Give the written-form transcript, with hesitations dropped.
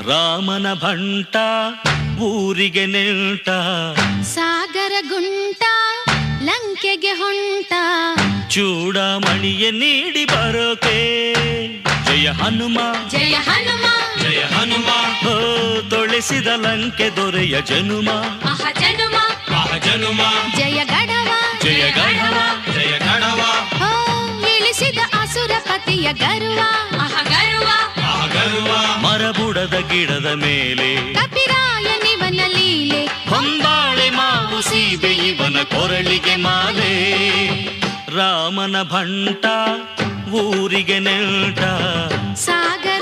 ರಾಮನ ಭಂಟ ಊರಿಗೆ ನೆಂಟ, ಸಾಗರ ಗುಂಟ ಲಂಕೆಗೆ ಹೊಂಟ, ಚೂಡಮಣಿಯ ನೀಡಿ ಬರೋಕೆ. ಜಯ ಹನುಮ ಜಯ ಹನುಮ ಜಯ ಹನುಮ, ಹೋ ತೊಳೆಸಿದ ಲಂಕೆ ದೊರೆಯ ಜನುಮ. ಜನುಮ ಜನುಮ ಜಯ ಗಡವ ಜಯ ಗಢವ ಜಯ ಗಢವ, ಹೋ ಇಳಿಸಿದ ಅಸುರಪತಿಯ ಗರ್ವ. ಗರ್ವ ಗರ್ವ, ಮರಬುಡದ ಗಿಡದ ಮೇಲೆ ಕಪಿರಾಯನಿವನ ಲೀಲೆ, ಹೊಂಬಾಳೆ ಮಾವು ಸೀಬೆ ಇವನ ಕೊರಳಿಗೆ ಮಾಲೆ. ರಾಮನ ಭಂಟ ಊರಿಗೆ ನೆಂಟ, ಸಾಗರ